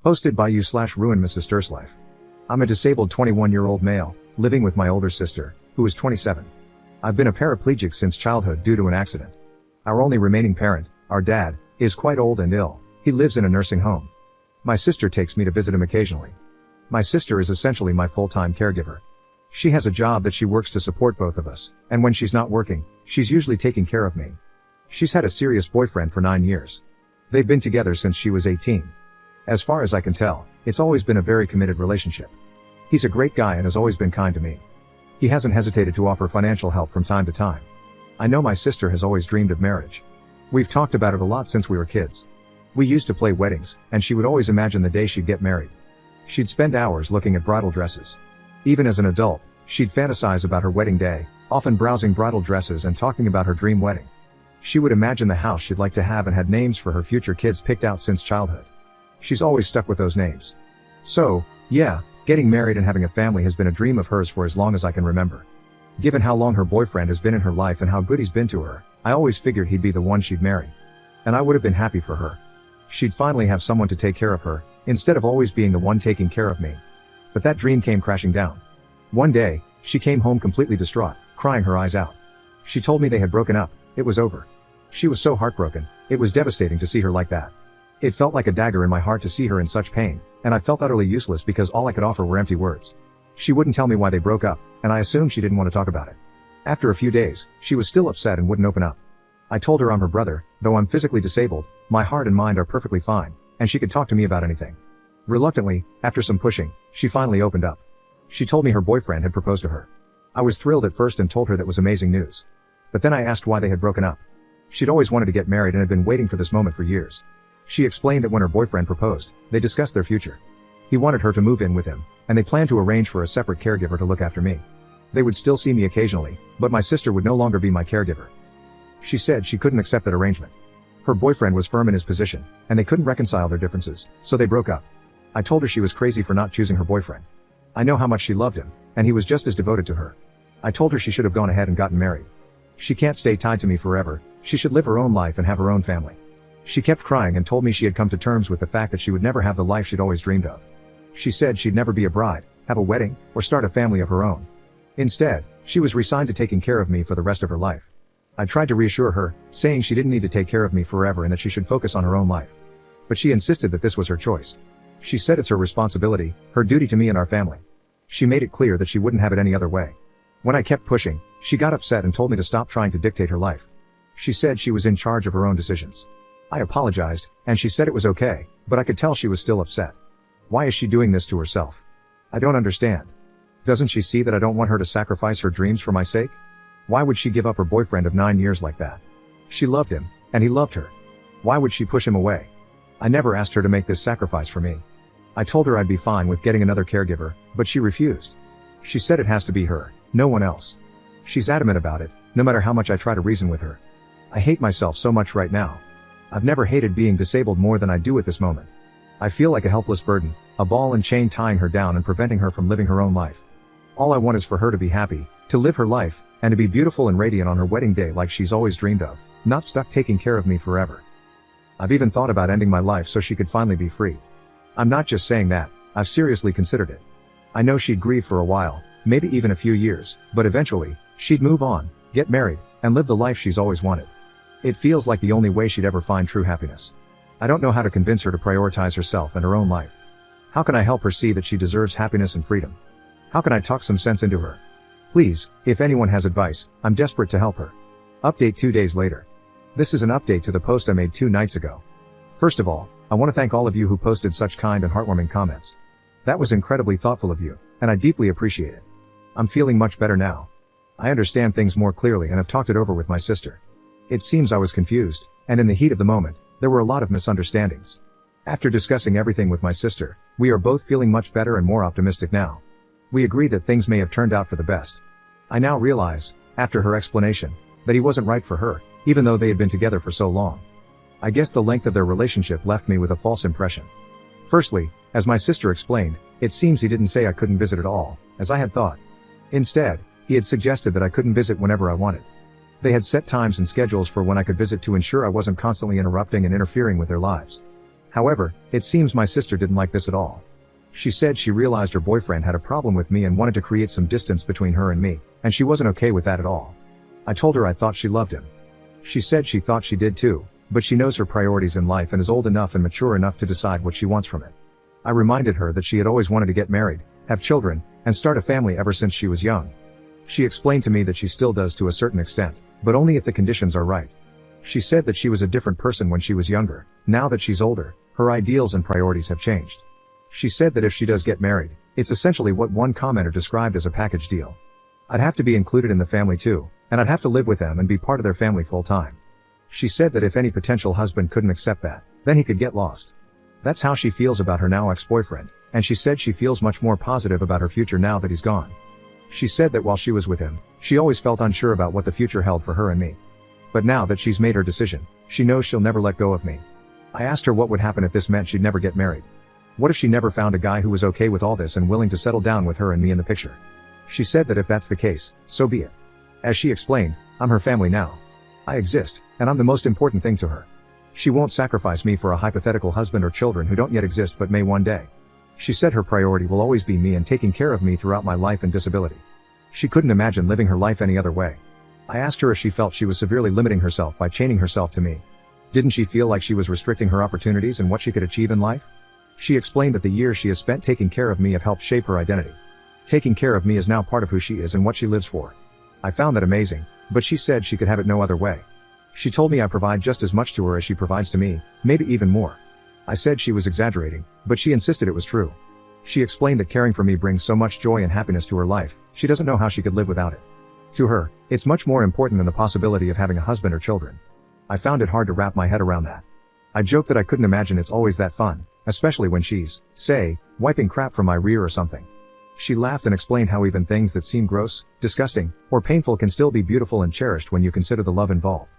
Posted by you/ruin my sister's life. I'm a disabled 21-year-old male, living with my older sister, who is 27. I've been a paraplegic since childhood due to an accident. Our only remaining parent, our dad, is quite old and ill. He lives in a nursing home. My sister takes me to visit him occasionally. My sister is essentially my full-time caregiver. She has a job that she works to support both of us, and when she's not working, she's usually taking care of me. She's had a serious boyfriend for 9 years. They've been together since she was 18. As far as I can tell, it's always been a very committed relationship. He's a great guy and has always been kind to me. He hasn't hesitated to offer financial help from time to time. I know my sister has always dreamed of marriage. We've talked about it a lot since we were kids. We used to play weddings, and she would always imagine the day she'd get married. She'd spend hours looking at bridal dresses. Even as an adult, she'd fantasize about her wedding day, often browsing bridal dresses and talking about her dream wedding. She would imagine the house she'd like to have and had names for her future kids picked out since childhood. She's always stuck with those names. So, yeah, getting married and having a family has been a dream of hers for as long as I can remember. Given how long her boyfriend has been in her life and how good he's been to her, I always figured he'd be the one she'd marry. And I would have been happy for her. She'd finally have someone to take care of her, instead of always being the one taking care of me. But that dream came crashing down. One day, she came home completely distraught, crying her eyes out. She told me they had broken up, it was over. She was so heartbroken, it was devastating to see her like that. It felt like a dagger in my heart to see her in such pain, and I felt utterly useless because all I could offer were empty words. She wouldn't tell me why they broke up, and I assumed she didn't want to talk about it. After a few days, she was still upset and wouldn't open up. I told her I'm her brother, though I'm physically disabled, my heart and mind are perfectly fine, and she could talk to me about anything. Reluctantly, after some pushing, she finally opened up. She told me her boyfriend had proposed to her. I was thrilled at first and told her that was amazing news. But then I asked why they had broken up. She'd always wanted to get married and had been waiting for this moment for years. She explained that when her boyfriend proposed, they discussed their future. He wanted her to move in with him, and they planned to arrange for a separate caregiver to look after me. They would still see me occasionally, but my sister would no longer be my caregiver. She said she couldn't accept that arrangement. Her boyfriend was firm in his position, and they couldn't reconcile their differences, so they broke up. I told her she was crazy for not choosing her boyfriend. I know how much she loved him, and he was just as devoted to her. I told her she should have gone ahead and gotten married. She can't stay tied to me forever, she should live her own life and have her own family. She kept crying and told me she had come to terms with the fact that she would never have the life she'd always dreamed of. She said she'd never be a bride, have a wedding, or start a family of her own. Instead, she was resigned to taking care of me for the rest of her life. I tried to reassure her, saying she didn't need to take care of me forever and that she should focus on her own life. But she insisted that this was her choice. She said it's her responsibility, her duty to me and our family. She made it clear that she wouldn't have it any other way. When I kept pushing, she got upset and told me to stop trying to dictate her life. She said she was in charge of her own decisions. I apologized, and she said it was okay, but I could tell she was still upset. Why is she doing this to herself? I don't understand. Doesn't she see that I don't want her to sacrifice her dreams for my sake? Why would she give up her boyfriend of 9 years like that? She loved him, and he loved her. Why would she push him away? I never asked her to make this sacrifice for me. I told her I'd be fine with getting another caregiver, but she refused. She said it has to be her, no one else. She's adamant about it, no matter how much I try to reason with her. I hate myself so much right now. I've never hated being disabled more than I do at this moment. I feel like a helpless burden, a ball and chain tying her down and preventing her from living her own life. All I want is for her to be happy, to live her life, and to be beautiful and radiant on her wedding day like she's always dreamed of, not stuck taking care of me forever. I've even thought about ending my life so she could finally be free. I'm not just saying that, I've seriously considered it. I know she'd grieve for a while, maybe even a few years, but eventually, she'd move on, get married, and live the life she's always wanted. It feels like the only way she'd ever find true happiness. I don't know how to convince her to prioritize herself and her own life. How can I help her see that she deserves happiness and freedom? How can I talk some sense into her? Please, if anyone has advice, I'm desperate to help her. Update 2 days later. This is an update to the post I made 2 nights ago. First of all, I want to thank all of you who posted such kind and heartwarming comments. That was incredibly thoughtful of you, and I deeply appreciate it. I'm feeling much better now. I understand things more clearly and have talked it over with my sister. It seems I was confused, and in the heat of the moment, there were a lot of misunderstandings. After discussing everything with my sister, we are both feeling much better and more optimistic now. We agree that things may have turned out for the best. I now realize, after her explanation, that he wasn't right for her, even though they had been together for so long. I guess the length of their relationship left me with a false impression. Firstly, as my sister explained, it seems he didn't say I couldn't visit at all, as I had thought. Instead, he had suggested that I couldn't visit whenever I wanted. They had set times and schedules for when I could visit to ensure I wasn't constantly interrupting and interfering with their lives. However, it seems my sister didn't like this at all. She said she realized her boyfriend had a problem with me and wanted to create some distance between her and me, and she wasn't okay with that at all. I told her I thought she loved him. She said she thought she did too, but she knows her priorities in life and is old enough and mature enough to decide what she wants from it. I reminded her that she had always wanted to get married, have children, and start a family ever since she was young. She explained to me that she still does to a certain extent, but only if the conditions are right. She said that she was a different person when she was younger. Now that she's older, her ideals and priorities have changed. She said that if she does get married, it's essentially what one commenter described as a package deal. I'd have to be included in the family too, and I'd have to live with them and be part of their family full time. She said that if any potential husband couldn't accept that, then he could get lost. That's how she feels about her now ex-boyfriend, and she said she feels much more positive about her future now that he's gone. She said that while she was with him, she always felt unsure about what the future held for her and me. But now that she's made her decision, she knows she'll never let go of me. I asked her what would happen if this meant she'd never get married. What if she never found a guy who was okay with all this and willing to settle down with her and me in the picture? She said that if that's the case, so be it. As she explained, I'm her family now. I exist, and I'm the most important thing to her. She won't sacrifice me for a hypothetical husband or children who don't yet exist but may one day. She said her priority will always be me and taking care of me throughout my life and disability. She couldn't imagine living her life any other way. I asked her if she felt she was severely limiting herself by chaining herself to me. Didn't she feel like she was restricting her opportunities and what she could achieve in life? She explained that the years she has spent taking care of me have helped shape her identity. Taking care of me is now part of who she is and what she lives for. I found that amazing, but she said she could have it no other way. She told me I provide just as much to her as she provides to me, maybe even more. I said she was exaggerating, but she insisted it was true. She explained that caring for me brings so much joy and happiness to her life, she doesn't know how she could live without it. To her, it's much more important than the possibility of having a husband or children. I found it hard to wrap my head around that. I joked that I couldn't imagine it's always that fun, especially when she's, say, wiping crap from my rear or something. She laughed and explained how even things that seem gross, disgusting, or painful can still be beautiful and cherished when you consider the love involved.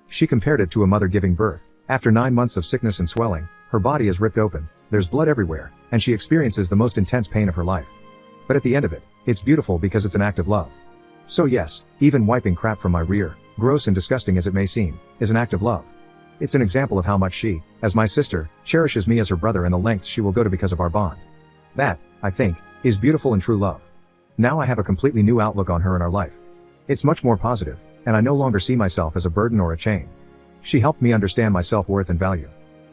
She compared it to a mother giving birth. After 9 months of sickness and swelling, her body is ripped open, there's blood everywhere, and she experiences the most intense pain of her life. But at the end of it, it's beautiful because it's an act of love. So yes, even wiping crap from my rear, gross and disgusting as it may seem, is an act of love. It's an example of how much she, as my sister, cherishes me as her brother and the lengths she will go to because of our bond. That, I think, is beautiful and true love. Now I have a completely new outlook on her and our life. It's much more positive, and I no longer see myself as a burden or a chain. She helped me understand my self-worth and value.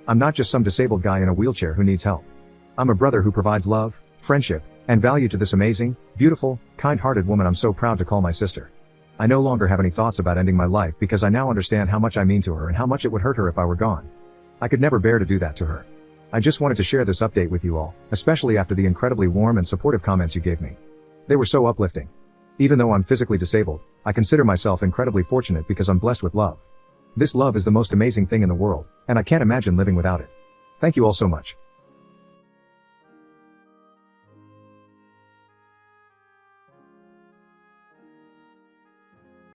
I'm not just some disabled guy in a wheelchair who needs help. I'm a brother who provides love, friendship, and value to this amazing, beautiful, kind-hearted woman I'm so proud to call my sister. I no longer have any thoughts about ending my life because I now understand how much I mean to her and how much it would hurt her if I were gone. I could never bear to do that to her. I just wanted to share this update with you all, especially after the incredibly warm and supportive comments you gave me. They were so uplifting. Even though I'm physically disabled, I consider myself incredibly fortunate because I'm blessed with love. This love is the most amazing thing in the world, and I can't imagine living without it. Thank you all so much.